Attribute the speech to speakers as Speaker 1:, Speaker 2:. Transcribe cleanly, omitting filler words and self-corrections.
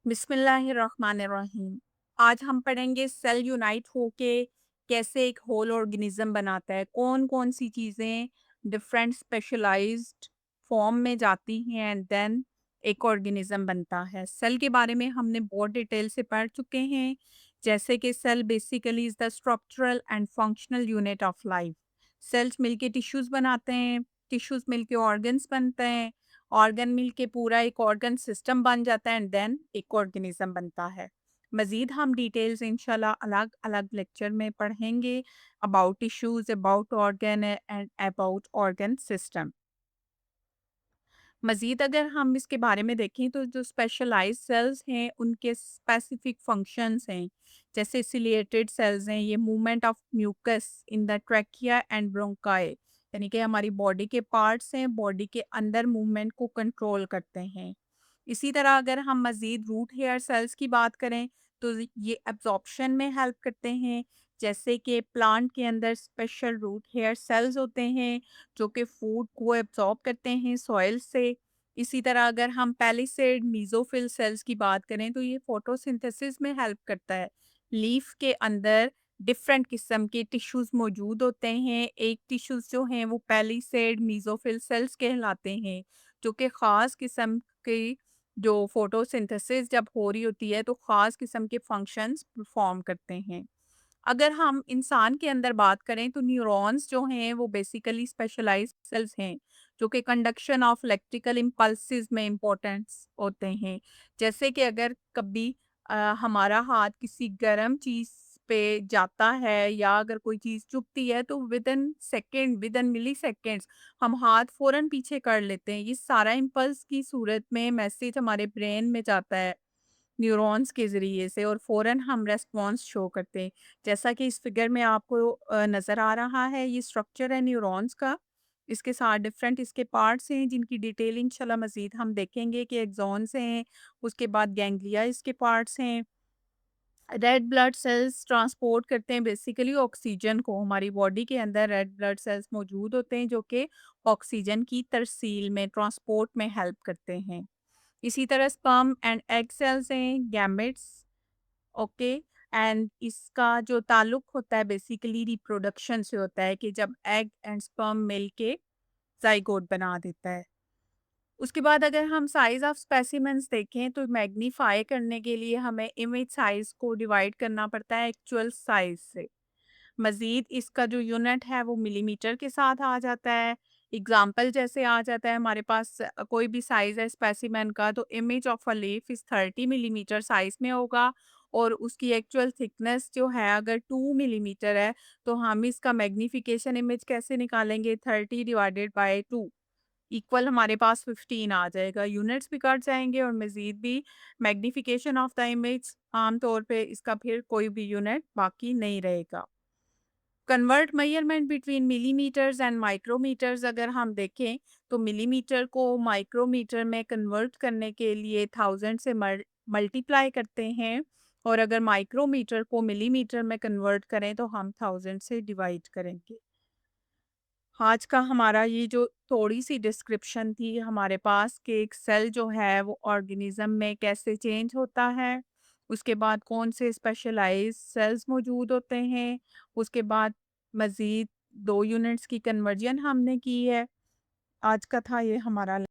Speaker 1: बिस्मिल्लाहिर्रहमानिर्रहीम। आज हम पढ़ेंगे सेल यूनाइट होके कैसे एक होल ऑर्गेनिज्म बनाता है, कौन कौन सी चीज़ें डिफरेंट स्पेशलाइज्ड फॉर्म में जाती हैं एंड देन एक ऑर्गेनिज्म बनता है। सेल के बारे में हमने बहुत डिटेल से पढ़ चुके हैं, जैसे कि cell basically is the structural and functional unit of life. Cells मिलके टिश्यूज बनाते हैं, टिश्यूज मिलके ऑर्गन्स बनते हैं, ऑर्गन मिल के पूरा एक ऑर्गन सिस्टम बन जाता है एंड देन एक ऑर्गेनिज्म बनता है। मजीद हम डिटेल्स इंशाल्लाह अलग अलग लेक्चर में पढ़ेंगे about tissues, about organ and about organ system. मजीद अगर हम इसके बारे में देखें तो जो स्पेशलाइज्ड सेल्स हैं उनके स्पेसिफिक फंक्शंस हैं, जैसे सिलिएटेड सेल्स हैं, ये movement of mucus in the trachea and bronchi, यानी कि हमारी बॉडी के पार्ट्स हैं, बॉडी के अंदर मूवमेंट को कंट्रोल करते हैं। इसी तरह अगर हम मज़ीद रूट हेयर सेल्स की बात करें तो ये एब्जॉर्प्शन में हेल्प करते हैं, जैसे कि प्लांट के अंदर स्पेशल रूट हेयर सेल्स होते हैं जो कि फूड को एब्जॉर्ब करते हैं सॉइल से। इसी तरह अगर हम पैलिसेड मीजोफिल सेल्स की बात करें तो ये फोटोसिंथेसिस में हेल्प करता है। लीफ के अंदर डिफरेंट किस्म के टिश्यूज मौजूद होते हैं, एक टिश्यूज जो हैं वो पैलिसेड मीजोफिल सेल्स कहलाते हैं, जो कि ख़ास किस्म की जो फोटोसिंथेसिस जब हो रही होती है तो ख़ास किस्म के फंक्शंस परफॉर्म करते हैं। अगर हम इंसान के अंदर बात करें तो न्यूरॉन्स जो हैं वो बेसिकली स्पेशलाइज्ड सेल्स हैं जो कि कंडक्शन ऑफ इलेक्ट्रिकल इम्पल्सेस में इम्पोर्टेंस होते हैं। जैसे कि अगर कभी हमारा हाथ किसी गर्म चीज़ पे जाता है या अगर कोई चीज़ चुभती है तो विद इन मिली सेकेंड्स हम हाथ फौरन पीछे कर लेते हैं। ये सारा इम्पल्स की सूरत में मैसेज हमारे ब्रेन में जाता है न्यूरॉन्स के ज़रिए से और फ़ौरन हम रेस्पॉन्स शो करते हैं। जैसा कि इस फिगर में आपको नज़र आ रहा है, ये स्ट्रक्चर है न्यूरॉन्स का। इसके साथ डिफरेंट इसके पार्ट्स हैं जिनकी डिटेल इंशाल्लाह मज़ीद हम देखेंगे कि एक्सॉन्स हैं, उसके बाद गैंग्लिया इसके पार्ट्स हैं। रेड ब्लड सेल्स ट्रांसपोर्ट करते हैं बेसिकली ऑक्सीजन को, हमारी बॉडी के अंदर रेड ब्लड सेल्स मौजूद होते हैं जो कि ऑक्सीजन की तरसील में, ट्रांसपोर्ट में हेल्प करते हैं। इसी तरह स्पर्म एंड एग सेल्स हैं, गैमेट्स, ओके। एंड इसका जो ताल्लुक होता है बेसिकली रिप्रोडक्शन से होता है कि जब एग एंड स्पर्म मिल के जाइगोट बना देता है। उसके बाद अगर हम साइज ऑफ स्पेसिमेंस देखें तो मैग्नीफाई करने के लिए हमें इमेज साइज को डिवाइड करना पड़ता है एक्चुअल साइज से। मज़ीद इसका जो यूनिट है वो मिलीमीटर के साथ आ जाता है। एग्जाम्पल जैसे आ जाता है हमारे पास कोई भी साइज़ है स्पेसिमेन का तो इमेज ऑफ अ लीफ इस 30 मिलीमीटर साइज़ में होगा और उसकी एक्चुअल थिकनेस जो है अगर 2 मिलीमीटर है तो हम इसका मैग्नीफिकेशन इमेज कैसे निकालेंगे, 30 डिवाइडेड बाय 2 इक्वल हमारे पास 15 आ जाएगा। यूनिट्स भी कट जाएंगे और मज़ीद भी मैग्नीफिकेशन ऑफ द इमेज आमतौर पे इसका फिर कोई भी यूनिट बाकी नहीं रहेगा। Convert measurement between millimetres and micrometres अगर हम देखें तो मिलीमीटर को माइक्रोमीटर में कन्वर्ट करने के लिए थाउजेंड से मल्टीप्लाई करते हैं और अगर माइक्रोमीटर को मिलीमीटर में कन्वर्ट करें तो हम थाउजेंड से डिवाइड करेंगे। आज का हमारा ये जो थोड़ी सी डिस्क्रिप्शन थी हमारे पास कि एक सेल जो है वो ऑर्गेनिज्म में कैसे चेंज होता है, उसके बाद कौन से स्पेशलाइज्ड सेल्स मौजूद होते हैं, उसके बाद मज़ीद 2 यूनिट्स की कन्वर्जन हमने की है। आज का था ये हमारा